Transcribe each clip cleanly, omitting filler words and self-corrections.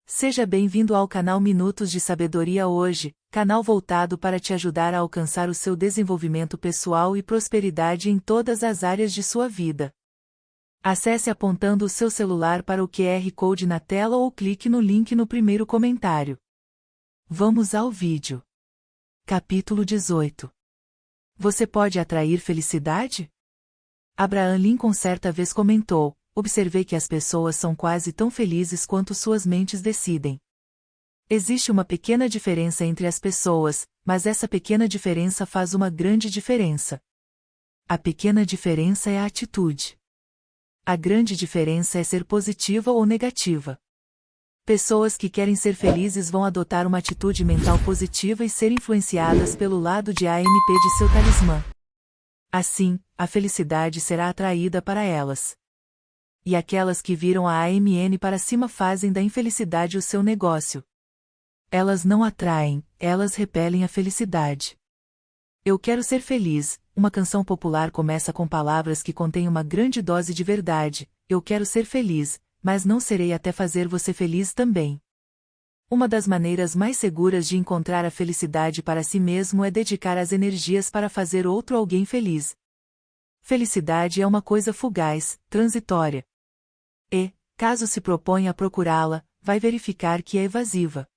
Seja bem-vindo ao canal Minutos de Sabedoria hoje, canal voltado para te ajudar a alcançar o seu desenvolvimento pessoal e prosperidade em todas as áreas de sua vida. Acesse apontando o seu celular para o QR Code na tela ou clique no link no primeiro comentário. Vamos ao vídeo. Capítulo 18. Você pode atrair felicidade? Abraham Lincoln certa vez comentou: observei que as pessoas são quase tão felizes quanto suas mentes decidem. Existe uma pequena diferença entre as pessoas, mas essa pequena diferença faz uma grande diferença. A pequena diferença é a atitude. A grande diferença é ser positiva ou negativa. Pessoas que querem ser felizes vão adotar uma atitude mental positiva e ser influenciadas pelo lado de AMP de seu talismã. Assim, a felicidade será atraída para elas. E aquelas que viram a AMN para cima fazem da infelicidade o seu negócio. Elas não atraem, elas repelem a felicidade. Eu quero ser feliz. Uma canção popular começa com palavras que contêm uma grande dose de verdade. Eu quero ser feliz, mas não serei até fazer você feliz também. Uma das maneiras mais seguras de encontrar a felicidade para si mesmo é dedicar as energias para fazer outro alguém feliz. Felicidade é uma coisa fugaz, transitória. E, caso se proponha a procurá-la, vai verificar que é evasiva.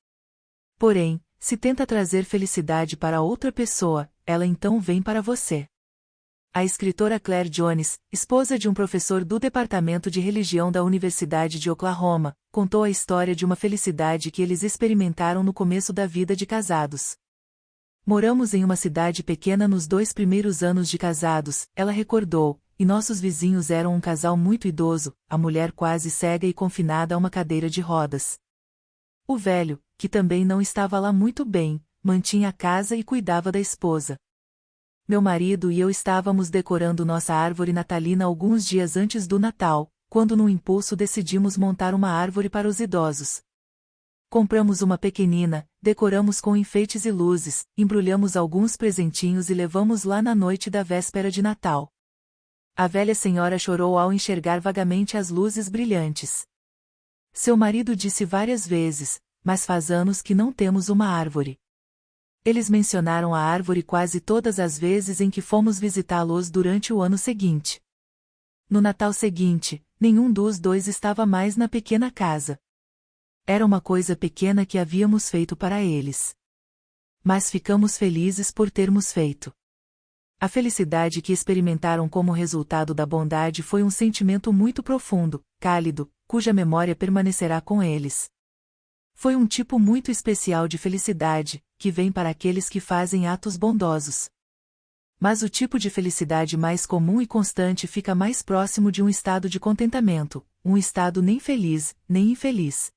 Porém, se tenta trazer felicidade para outra pessoa, ela então vem para você. A escritora Claire Jones, esposa de um professor do Departamento de Religião da Universidade de Oklahoma, contou a história de uma felicidade que eles experimentaram no começo da vida de casados. Moramos em uma cidade pequena nos 2 primeiros anos de casados, ela recordou, e nossos vizinhos eram um casal muito idoso, a mulher quase cega e confinada a uma cadeira de rodas. O velho, que também não estava lá muito bem, mantinha a casa e cuidava da esposa. Meu marido e eu estávamos decorando nossa árvore natalina alguns dias antes do Natal, quando num impulso decidimos montar uma árvore para os idosos. Compramos uma pequenina, decoramos com enfeites e luzes, embrulhamos alguns presentinhos e levamos lá na noite da véspera de Natal. A velha senhora chorou ao enxergar vagamente as luzes brilhantes. Seu marido disse várias vezes: mas faz anos que não temos uma árvore. Eles mencionaram a árvore quase todas as vezes em que fomos visitá-los durante o ano seguinte. No Natal seguinte, nenhum dos dois estava mais na pequena casa. Era uma coisa pequena que havíamos feito para eles. Mas ficamos felizes por termos feito. A felicidade que experimentaram como resultado da bondade foi um sentimento muito profundo, cálido, cuja memória permanecerá com eles. Foi um tipo muito especial de felicidade, que vem para aqueles que fazem atos bondosos. Mas o tipo de felicidade mais comum e constante fica mais próximo de um estado de contentamento, um estado nem feliz, nem infeliz.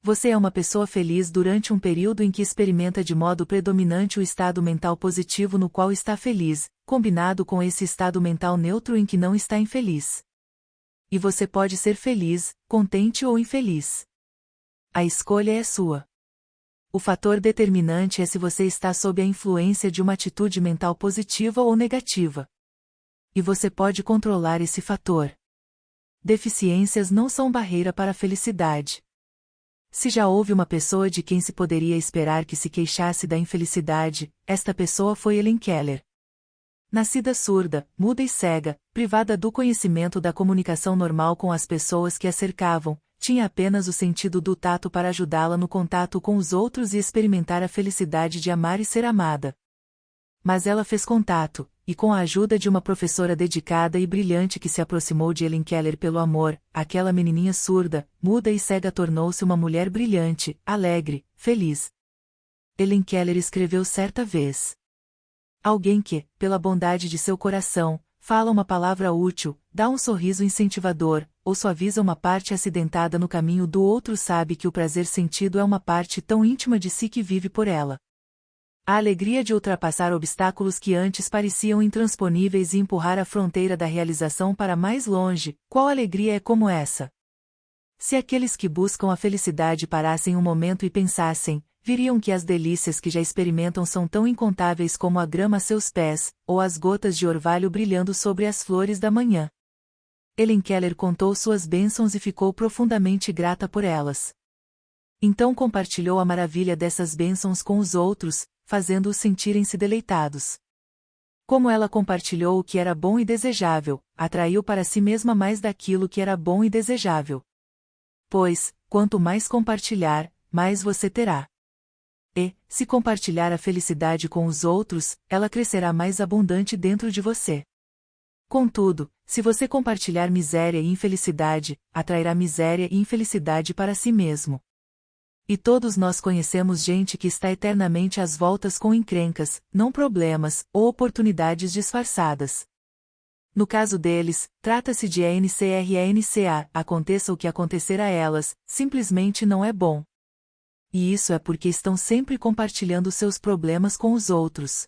Você é uma pessoa feliz durante um período em que experimenta de modo predominante o estado mental positivo no qual está feliz, combinado com esse estado mental neutro em que não está infeliz. E você pode ser feliz, contente ou infeliz. A escolha é sua. O fator determinante é se você está sob a influência de uma atitude mental positiva ou negativa. E você pode controlar esse fator. Deficiências não são barreira para a felicidade. Se já houve uma pessoa de quem se poderia esperar que se queixasse da infelicidade, esta pessoa foi Helen Keller. Nascida surda, muda e cega, privada do conhecimento da comunicação normal com as pessoas que a cercavam, tinha apenas o sentido do tato para ajudá-la no contato com os outros e experimentar a felicidade de amar e ser amada. Mas ela fez contato, e com a ajuda de uma professora dedicada e brilhante que se aproximou de Helen Keller pelo amor, aquela menininha surda, muda e cega tornou-se uma mulher brilhante, alegre, feliz. Helen Keller escreveu certa vez: alguém que, pela bondade de seu coração, fala uma palavra útil, dá um sorriso incentivador, ou suaviza uma parte acidentada no caminho do outro sabe que o prazer sentido é uma parte tão íntima de si que vive por ela. A alegria de ultrapassar obstáculos que antes pareciam intransponíveis e empurrar a fronteira da realização para mais longe, qual alegria é como essa? Se aqueles que buscam a felicidade parassem um momento e pensassem, viriam que as delícias que já experimentam são tão incontáveis como a grama a seus pés, ou as gotas de orvalho brilhando sobre as flores da manhã. Helen Keller contou suas bênçãos e ficou profundamente grata por elas. Então compartilhou a maravilha dessas bênçãos com os outros, fazendo-os sentirem-se deleitados. Como ela compartilhou o que era bom e desejável, atraiu para si mesma mais daquilo que era bom e desejável. Pois, quanto mais compartilhar, mais você terá. E, se compartilhar a felicidade com os outros, ela crescerá mais abundante dentro de você. Contudo, se você compartilhar miséria e infelicidade, atrairá miséria e infelicidade para si mesmo. E todos nós conhecemos gente que está eternamente às voltas com encrencas, não problemas, ou oportunidades disfarçadas. No caso deles, trata-se de ANCRANCA, aconteça o que acontecer a elas, simplesmente não é bom. E isso é porque estão sempre compartilhando seus problemas com os outros.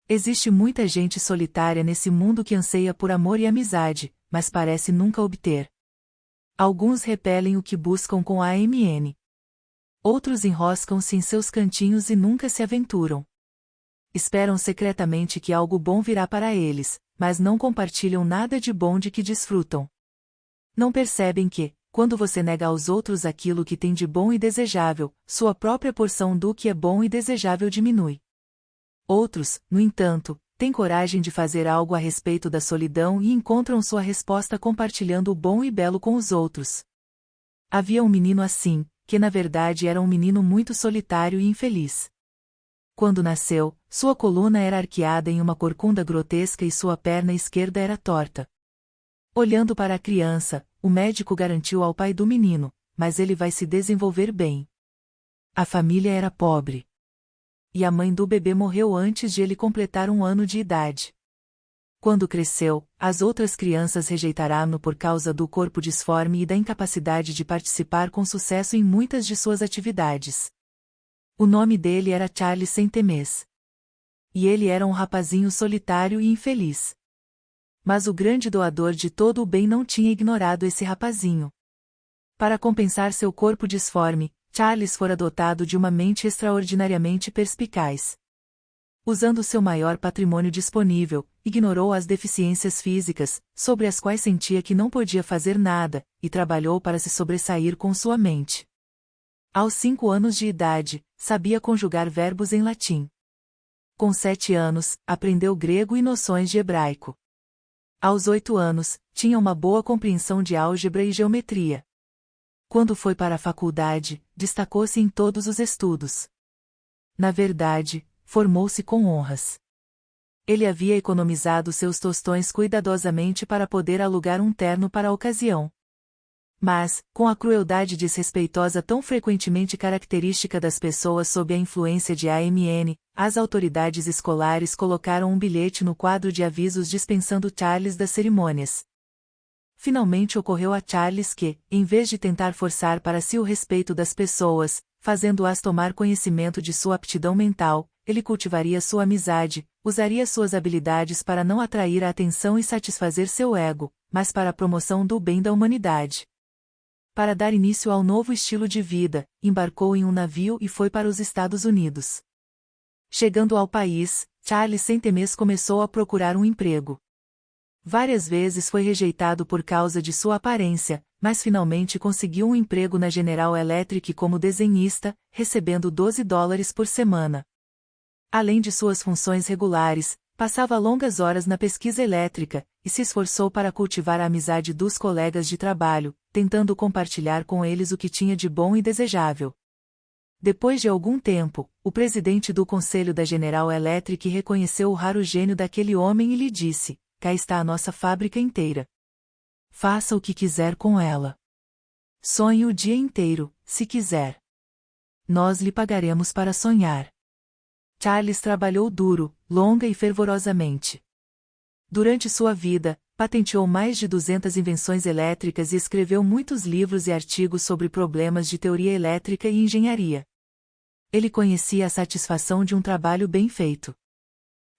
Existe muita gente solitária nesse mundo que anseia por amor e amizade, mas parece nunca obter. Alguns repelem o que buscam com a AMN. Outros enroscam-se em seus cantinhos e nunca se aventuram. Esperam secretamente que algo bom virá para eles, mas não compartilham nada de bom de que desfrutam. Não percebem que, quando você nega aos outros aquilo que tem de bom e desejável, sua própria porção do que é bom e desejável diminui. Outros, no entanto, têm coragem de fazer algo a respeito da solidão e encontram sua resposta compartilhando o bom e belo com os outros. Havia um menino assim, que na verdade era um menino muito solitário e infeliz. Quando nasceu, sua coluna era arqueada em uma corcunda grotesca e sua perna esquerda era torta. Olhando para a criança, o médico garantiu ao pai do menino, mas ele vai se desenvolver bem. A família era pobre. E a mãe do bebê morreu antes de ele completar 1 ano de idade. Quando cresceu, as outras crianças rejeitaram-no por causa do corpo disforme e da incapacidade de participar com sucesso em muitas de suas atividades. O nome dele era Charles Saint-Temès. E ele era um rapazinho solitário e infeliz. Mas o grande doador de todo o bem não tinha ignorado esse rapazinho. Para compensar seu corpo disforme, Charles fora dotado de uma mente extraordinariamente perspicaz. Usando seu maior patrimônio disponível, ignorou as deficiências físicas, sobre as quais sentia que não podia fazer nada, e trabalhou para se sobressair com sua mente. Aos 5 anos de idade, sabia conjugar verbos em latim. Com 7 anos, aprendeu grego e noções de hebraico. Aos 8 anos, tinha uma boa compreensão de álgebra e geometria. Quando foi para a faculdade, destacou-se em todos os estudos. Na verdade, formou-se com honras. Ele havia economizado seus tostões cuidadosamente para poder alugar um terno para a ocasião. Mas, com a crueldade desrespeitosa tão frequentemente característica das pessoas sob a influência de AMN, as autoridades escolares colocaram um bilhete no quadro de avisos dispensando Charles das cerimônias. Finalmente ocorreu a Charles que, em vez de tentar forçar para si o respeito das pessoas, fazendo-as tomar conhecimento de sua aptidão mental, ele cultivaria sua amizade, usaria suas habilidades para não atrair a atenção e satisfazer seu ego, mas para a promoção do bem da humanidade. Para dar início ao novo estilo de vida, embarcou em um navio e foi para os Estados Unidos. Chegando ao país, Charles Saint-Temès começou a procurar um emprego. Várias vezes foi rejeitado por causa de sua aparência, mas finalmente conseguiu um emprego na General Electric como desenhista, recebendo $12 por semana. Além de suas funções regulares, passava longas horas na pesquisa elétrica, e se esforçou para cultivar a amizade dos colegas de trabalho, tentando compartilhar com eles o que tinha de bom e desejável. Depois de algum tempo, o presidente do conselho da General Electric reconheceu o raro gênio daquele homem e lhe disse: "Cá está a nossa fábrica inteira. Faça o que quiser com ela. Sonhe o dia inteiro, se quiser. Nós lhe pagaremos para sonhar." Charles trabalhou duro, longa e fervorosamente. Durante sua vida, patenteou mais de 200 invenções elétricas e escreveu muitos livros e artigos sobre problemas de teoria elétrica e engenharia. Ele conhecia a satisfação de um trabalho bem feito.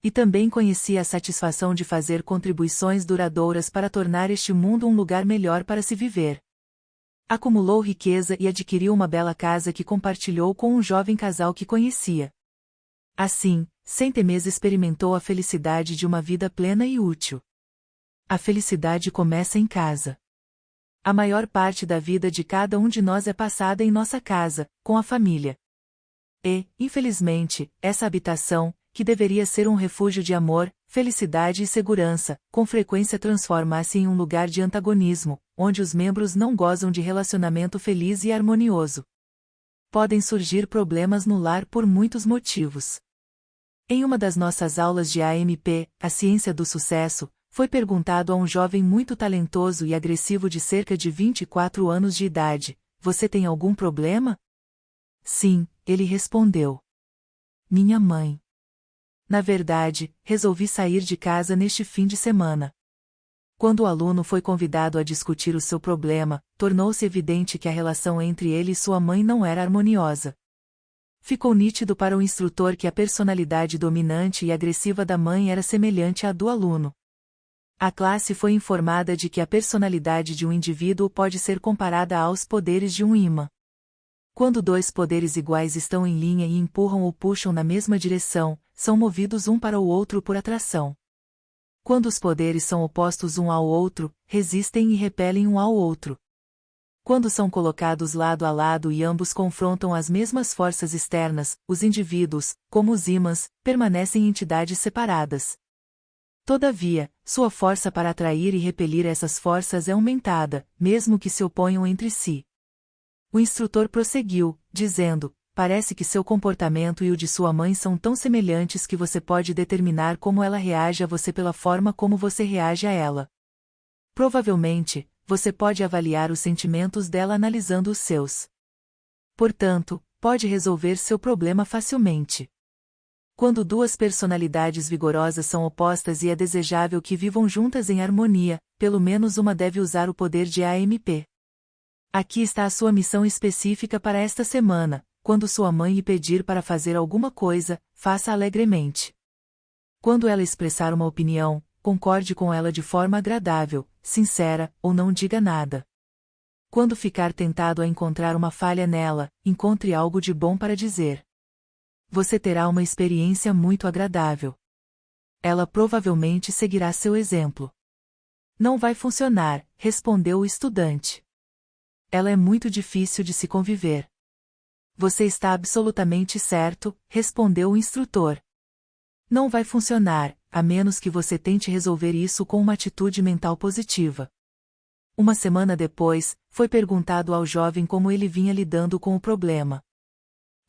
E também conhecia a satisfação de fazer contribuições duradouras para tornar este mundo um lugar melhor para se viver. Acumulou riqueza e adquiriu uma bela casa que compartilhou com um jovem casal que conhecia. Assim, Saint-Temès experimentou a felicidade de uma vida plena e útil. A felicidade começa em casa. A maior parte da vida de cada um de nós é passada em nossa casa, com a família. E, infelizmente, essa habitação, que deveria ser um refúgio de amor, felicidade e segurança, com frequência transforma-se em um lugar de antagonismo, onde os membros não gozam de relacionamento feliz e harmonioso. Podem surgir problemas no lar por muitos motivos. Em uma das nossas aulas de AMP, A Ciência do Sucesso, foi perguntado a um jovem muito talentoso e agressivo de cerca de 24 anos de idade: "Você tem algum problema?" "Sim", ele respondeu. "Minha mãe. Na verdade, resolvi sair de casa neste fim de semana." Quando o aluno foi convidado a discutir o seu problema, tornou-se evidente que a relação entre ele e sua mãe não era harmoniosa. Ficou nítido para o instrutor que a personalidade dominante e agressiva da mãe era semelhante à do aluno. A classe foi informada de que a personalidade de um indivíduo pode ser comparada aos poderes de um ímã. Quando dois poderes iguais estão em linha e empurram ou puxam na mesma direção, são movidos um para o outro por atração. Quando os poderes são opostos um ao outro, resistem e repelem um ao outro. Quando são colocados lado a lado e ambos confrontam as mesmas forças externas, os indivíduos, como os ímãs, permanecem entidades separadas. Todavia, sua força para atrair e repelir essas forças é aumentada, mesmo que se oponham entre si. O instrutor prosseguiu, dizendo: "Parece que seu comportamento e o de sua mãe são tão semelhantes que você pode determinar como ela reage a você pela forma como você reage a ela. Provavelmente, você pode avaliar os sentimentos dela analisando os seus. Portanto, pode resolver seu problema facilmente." Quando duas personalidades vigorosas são opostas e é desejável que vivam juntas em harmonia, pelo menos uma deve usar o poder de AMP. Aqui está a sua missão específica para esta semana: quando sua mãe lhe pedir para fazer alguma coisa, faça alegremente. Quando ela expressar uma opinião, concorde com ela de forma agradável, sincera, ou não diga nada. Quando ficar tentado a encontrar uma falha nela, encontre algo de bom para dizer. Você terá uma experiência muito agradável. Ela provavelmente seguirá seu exemplo. "Não vai funcionar", respondeu o estudante. "Ela é muito difícil de se conviver." "Você está absolutamente certo", respondeu o instrutor. "Não vai funcionar, a menos que você tente resolver isso com uma atitude mental positiva." Uma semana depois, foi perguntado ao jovem como ele vinha lidando com o problema.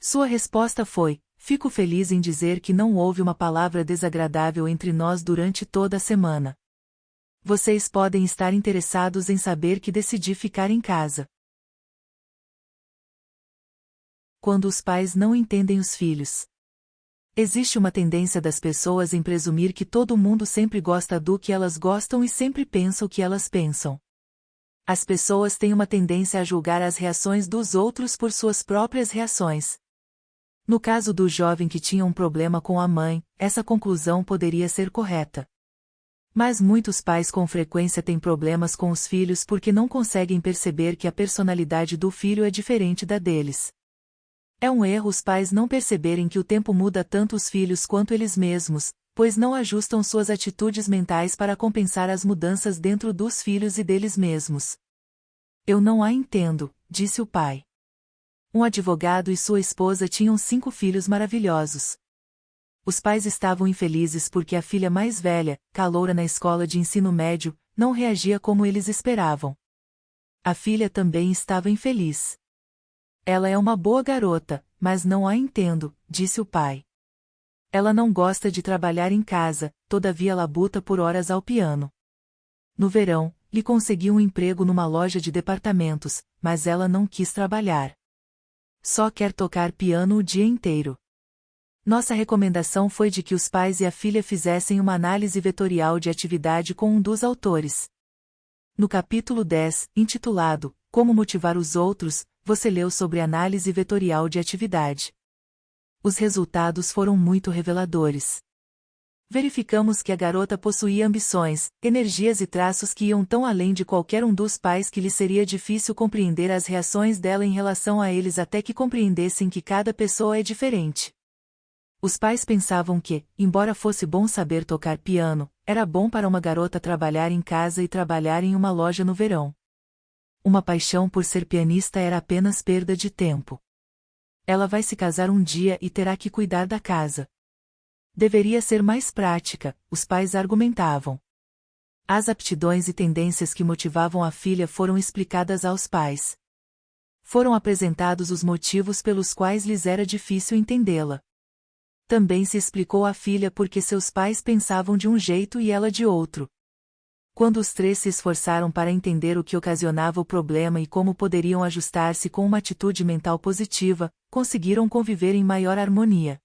Sua resposta foi: "Fico feliz em dizer que não houve uma palavra desagradável entre nós durante toda a semana." Vocês podem estar interessados em saber que decidi ficar em casa. Quando os pais não entendem os filhos. Existe uma tendência das pessoas em presumir que todo mundo sempre gosta do que elas gostam e sempre pensa o que elas pensam. As pessoas têm uma tendência a julgar as reações dos outros por suas próprias reações. No caso do jovem que tinha um problema com a mãe, essa conclusão poderia ser correta. Mas muitos pais com frequência têm problemas com os filhos porque não conseguem perceber que a personalidade do filho é diferente da deles. É um erro os pais não perceberem que o tempo muda tanto os filhos quanto eles mesmos, pois não ajustam suas atitudes mentais para compensar as mudanças dentro dos filhos e deles mesmos. "Eu não a entendo", disse o pai. Um advogado e sua esposa tinham 5 filhos maravilhosos. Os pais estavam infelizes porque a filha mais velha, caloura na escola de ensino médio, não reagia como eles esperavam. A filha também estava infeliz. "Ela é uma boa garota, mas não a entendo", disse o pai. "Ela não gosta de trabalhar em casa, todavia labuta por horas ao piano. No verão, lhe consegui um emprego numa loja de departamentos, mas ela não quis trabalhar. Só quer tocar piano o dia inteiro." Nossa recomendação foi de que os pais e a filha fizessem uma análise vetorial de atividade com um dos autores. No capítulo 10, intitulado "Como motivar os outros", você leu sobre análise vetorial de atividade. Os resultados foram muito reveladores. Verificamos que a garota possuía ambições, energias e traços que iam tão além de qualquer um dos pais que lhe seria difícil compreender as reações dela em relação a eles até que compreendessem que cada pessoa é diferente. Os pais pensavam que, embora fosse bom saber tocar piano, era bom para uma garota trabalhar em casa e trabalhar em uma loja no verão. Uma paixão por ser pianista era apenas perda de tempo. Ela vai se casar um dia e terá que cuidar da casa. Deveria ser mais prática, os pais argumentavam. As aptidões e tendências que motivavam a filha foram explicadas aos pais. Foram apresentados os motivos pelos quais lhes era difícil entendê-la. Também se explicou à filha porque seus pais pensavam de um jeito e ela de outro. Quando os três se esforçaram para entender o que ocasionava o problema e como poderiam ajustar-se com uma atitude mental positiva, conseguiram conviver em maior harmonia.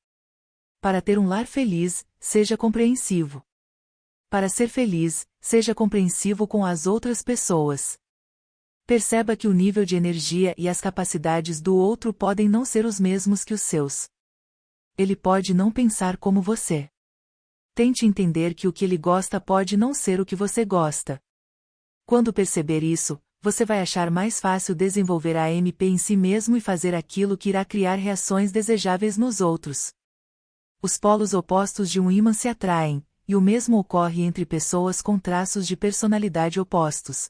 Para ter um lar feliz, seja compreensivo. Para ser feliz, seja compreensivo com as outras pessoas. Perceba que o nível de energia e as capacidades do outro podem não ser os mesmos que os seus. Ele pode não pensar como você. Tente entender que o que ele gosta pode não ser o que você gosta. Quando perceber isso, você vai achar mais fácil desenvolver a MP em si mesmo e fazer aquilo que irá criar reações desejáveis nos outros. Os polos opostos de um ímã se atraem, e o mesmo ocorre entre pessoas com traços de personalidade opostos.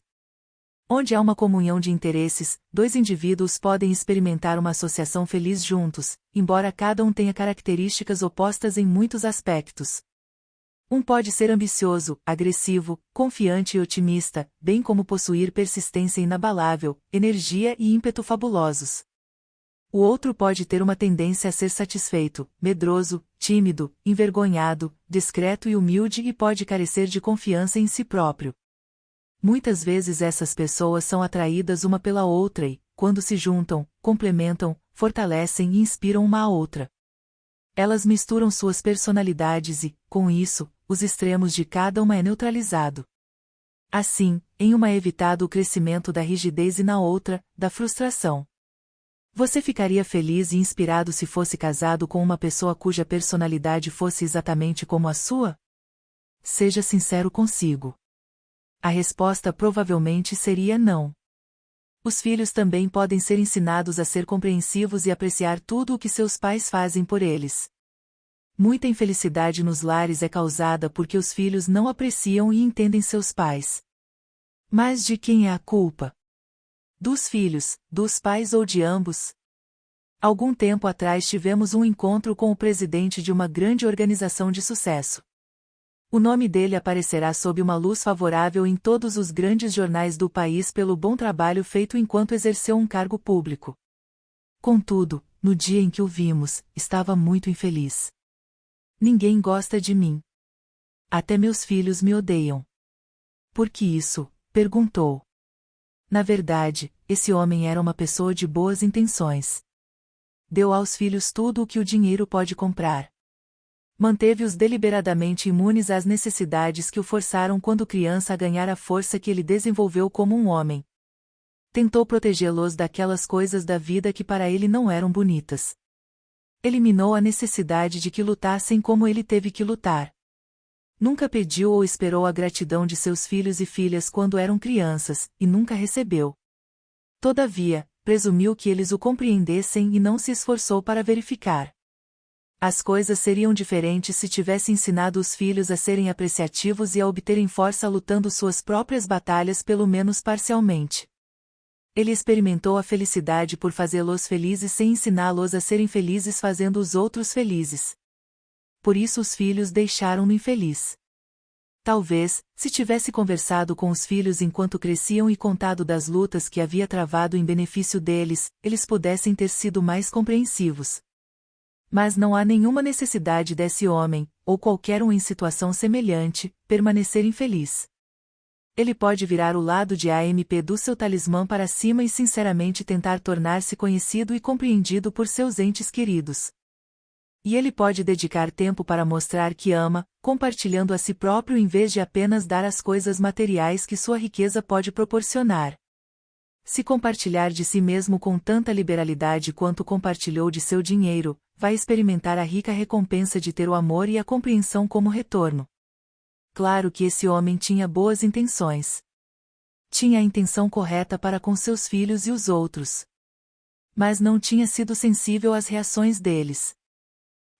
Onde há uma comunhão de interesses, dois indivíduos podem experimentar uma associação feliz juntos, embora cada um tenha características opostas em muitos aspectos. Um pode ser ambicioso, agressivo, confiante e otimista, bem como possuir persistência inabalável, energia e ímpeto fabulosos. O outro pode ter uma tendência a ser satisfeito, medroso, tímido, envergonhado, discreto e humilde e pode carecer de confiança em si próprio. Muitas vezes essas pessoas são atraídas uma pela outra e, quando se juntam, complementam, fortalecem e inspiram uma à outra. Elas misturam suas personalidades e, com isso, os extremos de cada uma é neutralizado. Assim, em uma é evitado o crescimento da rigidez e na outra, da frustração. Você ficaria feliz e inspirado se fosse casado com uma pessoa cuja personalidade fosse exatamente como a sua? Seja sincero consigo. A resposta provavelmente seria não. Os filhos também podem ser ensinados a ser compreensivos e apreciar tudo o que seus pais fazem por eles. Muita infelicidade nos lares é causada porque os filhos não apreciam e entendem seus pais. Mas de quem é a culpa? Dos filhos, dos pais ou de ambos? Algum tempo atrás tivemos um encontro com o presidente de uma grande organização de sucesso. O nome dele aparecerá sob uma luz favorável em todos os grandes jornais do país pelo bom trabalho feito enquanto exerceu um cargo público. Contudo, no dia em que o vimos, estava muito infeliz. Ninguém gosta de mim. Até meus filhos me odeiam. Por que isso? Perguntou. Na verdade, esse homem era uma pessoa de boas intenções. Deu aos filhos tudo o que o dinheiro pode comprar. Manteve-os deliberadamente imunes às necessidades que o forçaram quando criança a ganhar a força que ele desenvolveu como um homem. Tentou protegê-los daquelas coisas da vida que para ele não eram bonitas. Eliminou a necessidade de que lutassem como ele teve que lutar. Nunca pediu ou esperou a gratidão de seus filhos e filhas quando eram crianças, e nunca recebeu. Todavia, presumiu que eles o compreendessem e não se esforçou para verificar. As coisas seriam diferentes se tivesse ensinado os filhos a serem apreciativos e a obterem força lutando suas próprias batalhas pelo menos parcialmente. Ele experimentou a felicidade por fazê-los felizes sem ensiná-los a serem felizes fazendo os outros felizes. Por isso os filhos deixaram-no infeliz. Talvez, se tivesse conversado com os filhos enquanto cresciam e contado das lutas que havia travado em benefício deles, eles pudessem ter sido mais compreensivos. Mas não há nenhuma necessidade desse homem, ou qualquer um em situação semelhante, permanecer infeliz. Ele pode virar o lado de AMP do seu talismã para cima e sinceramente tentar tornar-se conhecido e compreendido por seus entes queridos. E ele pode dedicar tempo para mostrar que ama, compartilhando a si próprio em vez de apenas dar as coisas materiais que sua riqueza pode proporcionar. Se compartilhar de si mesmo com tanta liberalidade quanto compartilhou de seu dinheiro, vai experimentar a rica recompensa de ter o amor e a compreensão como retorno. Claro que esse homem tinha boas intenções. Tinha a intenção correta para com seus filhos e os outros. Mas não tinha sido sensível às reações deles.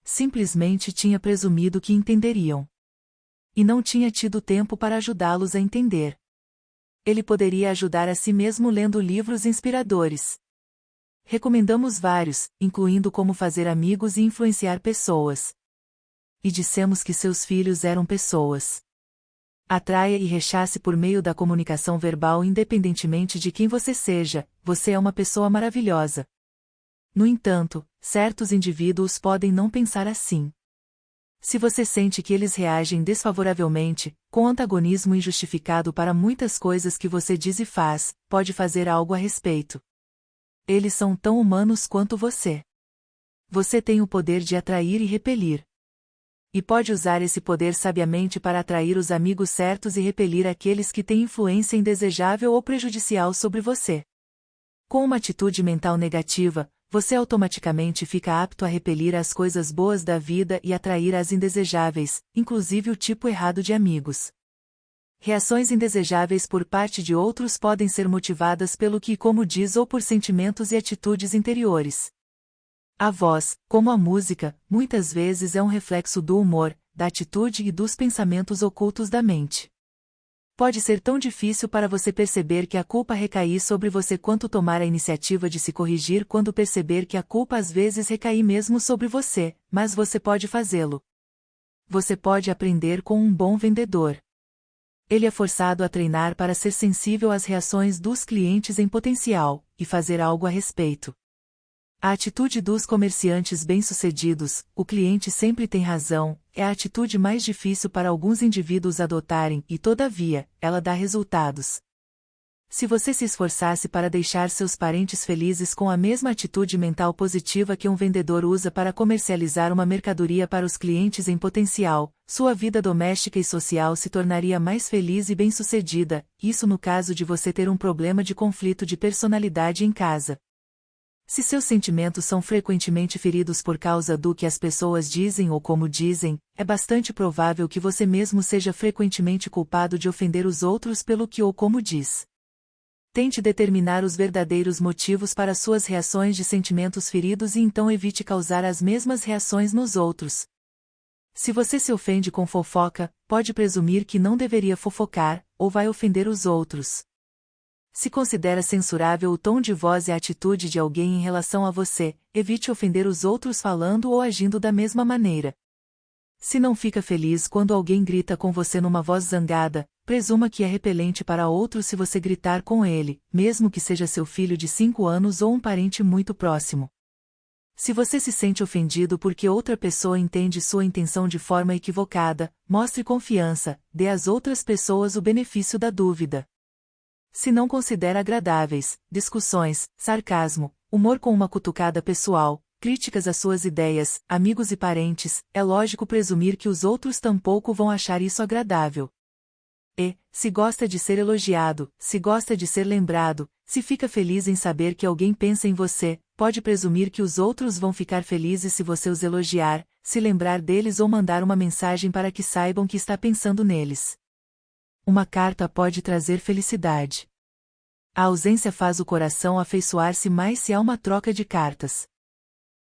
Simplesmente tinha presumido que entenderiam. E não tinha tido tempo para ajudá-los a entender. Ele poderia ajudar a si mesmo lendo livros inspiradores. Recomendamos vários, incluindo como fazer amigos e influenciar pessoas. E dissemos que seus filhos eram pessoas. Atraia e rechace por meio da comunicação verbal independentemente de quem você seja, você é uma pessoa maravilhosa. No entanto, certos indivíduos podem não pensar assim. Se você sente que eles reagem desfavoravelmente, com antagonismo injustificado para muitas coisas que você diz e faz, pode fazer algo a respeito. Eles são tão humanos quanto você. Você tem o poder de atrair e repelir. E pode usar esse poder sabiamente para atrair os amigos certos e repelir aqueles que têm influência indesejável ou prejudicial sobre você. Com uma atitude mental negativa, você automaticamente fica apto a repelir as coisas boas da vida e atrair as indesejáveis, inclusive o tipo errado de amigos. Reações indesejáveis por parte de outros podem ser motivadas pelo que e como diz ou por sentimentos e atitudes interiores. A voz, como a música, muitas vezes é um reflexo do humor, da atitude e dos pensamentos ocultos da mente. Pode ser tão difícil para você perceber que a culpa recai sobre você quanto tomar a iniciativa de se corrigir quando perceber que a culpa às vezes recai mesmo sobre você, mas você pode fazê-lo. Você pode aprender com um bom vendedor. Ele é forçado a treinar para ser sensível às reações dos clientes em potencial, e fazer algo a respeito. A atitude dos comerciantes bem-sucedidos, o cliente sempre tem razão, é a atitude mais difícil para alguns indivíduos adotarem e, todavia, ela dá resultados. Se você se esforçasse para deixar seus parentes felizes com a mesma atitude mental positiva que um vendedor usa para comercializar uma mercadoria para os clientes em potencial, sua vida doméstica e social se tornaria mais feliz e bem-sucedida, isso no caso de você ter um problema de conflito de personalidade em casa. Se seus sentimentos são frequentemente feridos por causa do que as pessoas dizem ou como dizem, é bastante provável que você mesmo seja frequentemente culpado de ofender os outros pelo que ou como diz. Tente determinar os verdadeiros motivos para suas reações de sentimentos feridos e então evite causar as mesmas reações nos outros. Se você se ofende com fofoca, pode presumir que não deveria fofocar, ou vai ofender os outros. Se considera censurável o tom de voz e a atitude de alguém em relação a você, evite ofender os outros falando ou agindo da mesma maneira. Se não fica feliz quando alguém grita com você numa voz zangada, presuma que é repelente para outro se você gritar com ele, mesmo que seja seu filho de 5 anos ou um parente muito próximo. Se você se sente ofendido porque outra pessoa entende sua intenção de forma equivocada, mostre confiança, dê às outras pessoas o benefício da dúvida. Se não considera agradáveis, discussões, sarcasmo, humor com uma cutucada pessoal, críticas às suas ideias, amigos e parentes, é lógico presumir que os outros tampouco vão achar isso agradável. E, se gosta de ser elogiado, se gosta de ser lembrado, se fica feliz em saber que alguém pensa em você, pode presumir que os outros vão ficar felizes se você os elogiar, se lembrar deles ou mandar uma mensagem para que saibam que está pensando neles. Uma carta pode trazer felicidade. A ausência faz o coração afeiçoar-se mais se há uma troca de cartas.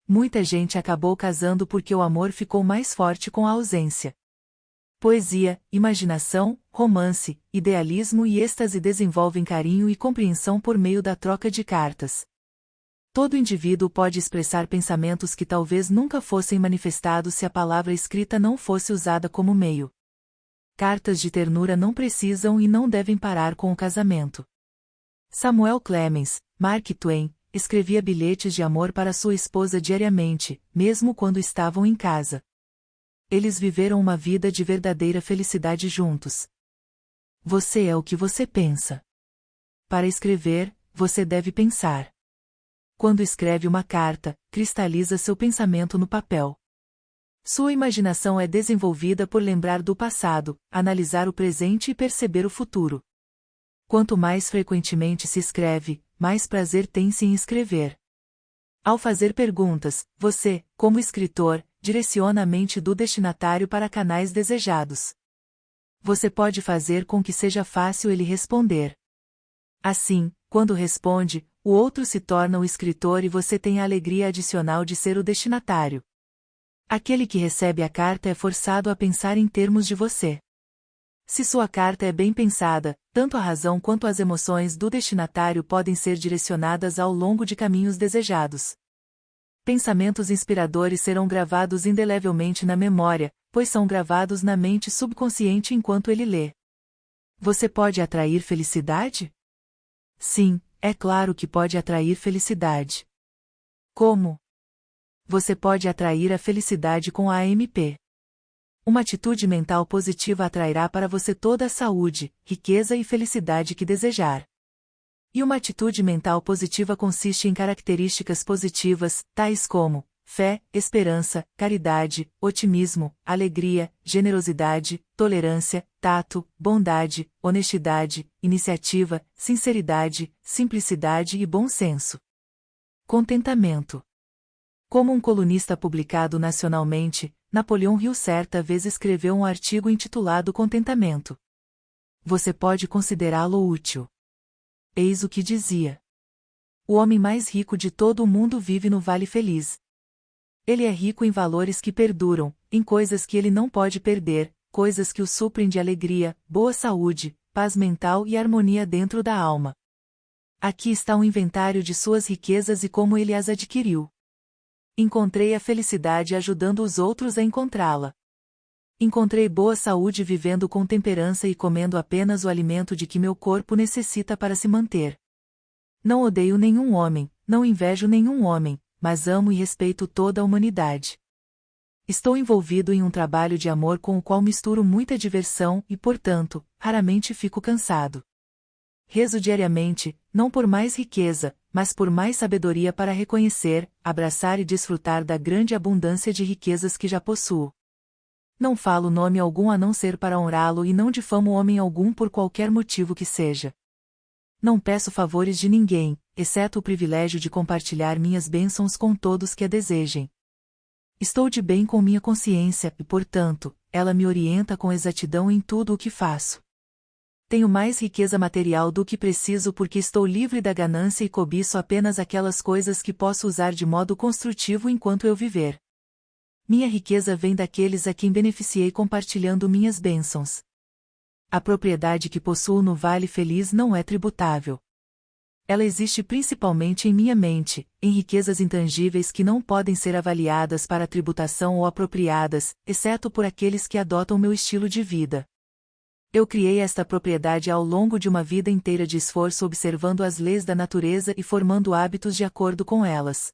Muita gente acabou casando porque o amor ficou mais forte com a ausência. Poesia, imaginação, romance, idealismo e êxtase desenvolvem carinho e compreensão por meio da troca de cartas. Todo indivíduo pode expressar pensamentos que talvez nunca fossem manifestados se a palavra escrita não fosse usada como meio. Cartas de ternura não precisam e não devem parar com o casamento. Samuel Clemens, Mark Twain, escrevia bilhetes de amor para sua esposa diariamente, mesmo quando estavam em casa. Eles viveram uma vida de verdadeira felicidade juntos. Você é o que você pensa. Para escrever, você deve pensar. Quando escreve uma carta, cristaliza seu pensamento no papel. Sua imaginação é desenvolvida por lembrar do passado, analisar o presente e perceber o futuro. Quanto mais frequentemente se escreve, mais prazer tem-se em escrever. Ao fazer perguntas, você, como escritor, direciona a mente do destinatário para canais desejados. Você pode fazer com que seja fácil ele responder. Assim, quando responde, o outro se torna o escritor e você tem a alegria adicional de ser o destinatário. Aquele que recebe a carta é forçado a pensar em termos de você. Se sua carta é bem pensada, tanto a razão quanto as emoções do destinatário podem ser direcionadas ao longo de caminhos desejados. Pensamentos inspiradores serão gravados indelevelmente na memória, pois são gravados na mente subconsciente enquanto ele lê. Você pode atrair felicidade? Sim, é claro que pode atrair felicidade. Como? Você pode atrair a felicidade com a AMP. Uma atitude mental positiva atrairá para você toda a saúde, riqueza e felicidade que desejar. E uma atitude mental positiva consiste em características positivas, tais como fé, esperança, caridade, otimismo, alegria, generosidade, tolerância, tato, bondade, honestidade, iniciativa, sinceridade, simplicidade e bom senso. Contentamento. Como um colunista publicado nacionalmente, Napoleão Hill certa vez escreveu um artigo intitulado Contentamento. Você pode considerá-lo útil. Eis o que dizia. O homem mais rico de todo o mundo vive no Vale Feliz. Ele é rico em valores que perduram, em coisas que ele não pode perder, coisas que o suprem de alegria, boa saúde, paz mental e harmonia dentro da alma. Aqui está um inventário de suas riquezas e como ele as adquiriu. Encontrei a felicidade ajudando os outros a encontrá-la. Encontrei boa saúde vivendo com temperança e comendo apenas o alimento de que meu corpo necessita para se manter. Não odeio nenhum homem, não invejo nenhum homem, mas amo e respeito toda a humanidade. Estou envolvido em um trabalho de amor com o qual misturo muita diversão e, portanto, raramente fico cansado. Rezo diariamente, não por mais riqueza, mas por mais sabedoria para reconhecer, abraçar e desfrutar da grande abundância de riquezas que já possuo. Não falo nome algum a não ser para honrá-lo e não difamo homem algum por qualquer motivo que seja. Não peço favores de ninguém, exceto o privilégio de compartilhar minhas bênçãos com todos que a desejem. Estou de bem com minha consciência e, portanto, ela me orienta com exatidão em tudo o que faço. Tenho mais riqueza material do que preciso porque estou livre da ganância e cobiço apenas aquelas coisas que posso usar de modo construtivo enquanto eu viver. Minha riqueza vem daqueles a quem beneficiei compartilhando minhas bênçãos. A propriedade que possuo no Vale Feliz não é tributável. Ela existe principalmente em minha mente, em riquezas intangíveis que não podem ser avaliadas para tributação ou apropriadas, exceto por aqueles que adotam meu estilo de vida. Eu criei esta propriedade ao longo de uma vida inteira de esforço observando as leis da natureza e formando hábitos de acordo com elas.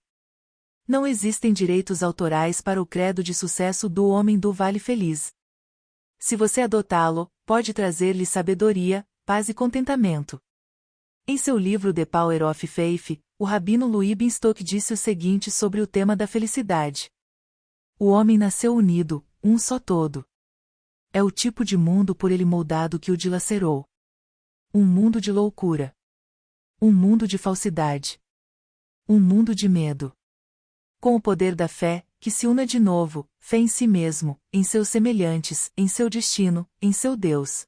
Não existem direitos autorais para o credo de sucesso do homem do Vale Feliz. Se você adotá-lo, pode trazer-lhe sabedoria, paz e contentamento. Em seu livro The Power of Faith, o rabino Louis Binstock disse o seguinte sobre o tema da felicidade. O homem nasceu unido, um só todo. É o tipo de mundo por ele moldado que o dilacerou. Um mundo de loucura. Um mundo de falsidade. Um mundo de medo. Com o poder da fé, que se una de novo, fé em si mesmo, em seus semelhantes, em seu destino, em seu Deus.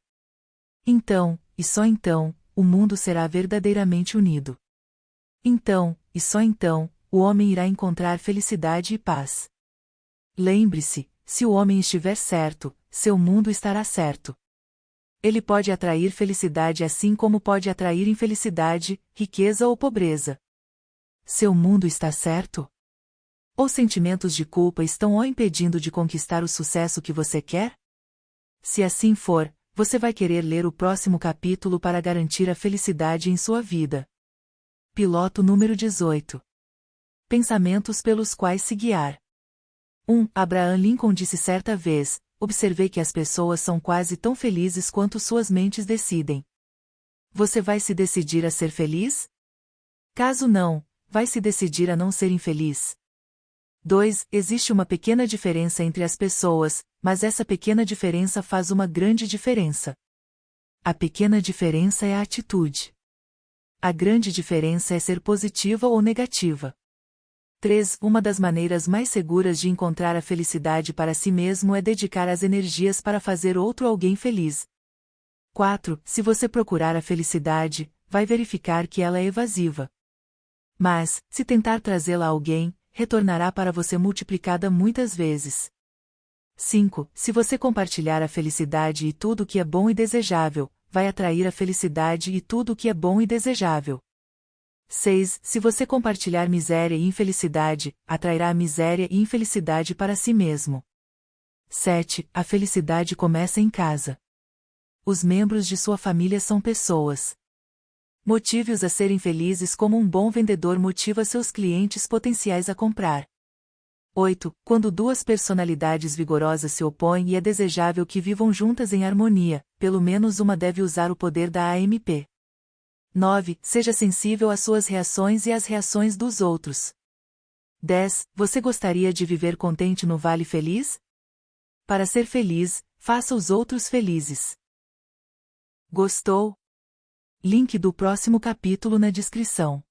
Então, e só então, o mundo será verdadeiramente unido. Então, e só então, o homem irá encontrar felicidade e paz. Lembre-se, se o homem estiver certo, seu mundo estará certo. Ele pode atrair felicidade assim como pode atrair infelicidade, riqueza ou pobreza. Seu mundo está certo? Ou sentimentos de culpa estão o impedindo de conquistar o sucesso que você quer? Se assim for, você vai querer ler o próximo capítulo para garantir a felicidade em sua vida. Piloto número 18. Pensamentos pelos quais se guiar. 1. Abraham Lincoln disse certa vez, observei que as pessoas são quase tão felizes quanto suas mentes decidem. Você vai se decidir a ser feliz? Caso não, vai se decidir a não ser infeliz. 2. Existe uma pequena diferença entre as pessoas, mas essa pequena diferença faz uma grande diferença. A pequena diferença é a atitude. A grande diferença é ser positiva ou negativa. 3. Uma das maneiras mais seguras de encontrar a felicidade para si mesmo é dedicar as energias para fazer outro alguém feliz. 4. Se você procurar a felicidade, vai verificar que ela é evasiva. Mas, se tentar trazê-la a alguém, retornará para você multiplicada muitas vezes. 5. Se você compartilhar a felicidade e tudo o que é bom e desejável, vai atrair a felicidade e tudo o que é bom e desejável. 6. Se você compartilhar miséria e infelicidade, atrairá a miséria e infelicidade para si mesmo. 7. A felicidade começa em casa. Os membros de sua família são pessoas. Motive-os a serem felizes como um bom vendedor motiva seus clientes potenciais a comprar. 8. Quando duas personalidades vigorosas se opõem e é desejável que vivam juntas em harmonia, pelo menos uma deve usar o poder da AMP. 9. Seja sensível às suas reações e às reações dos outros. 10. Você gostaria de viver contente no Vale Feliz? Para ser feliz, faça os outros felizes. Gostou? Link do próximo capítulo na descrição.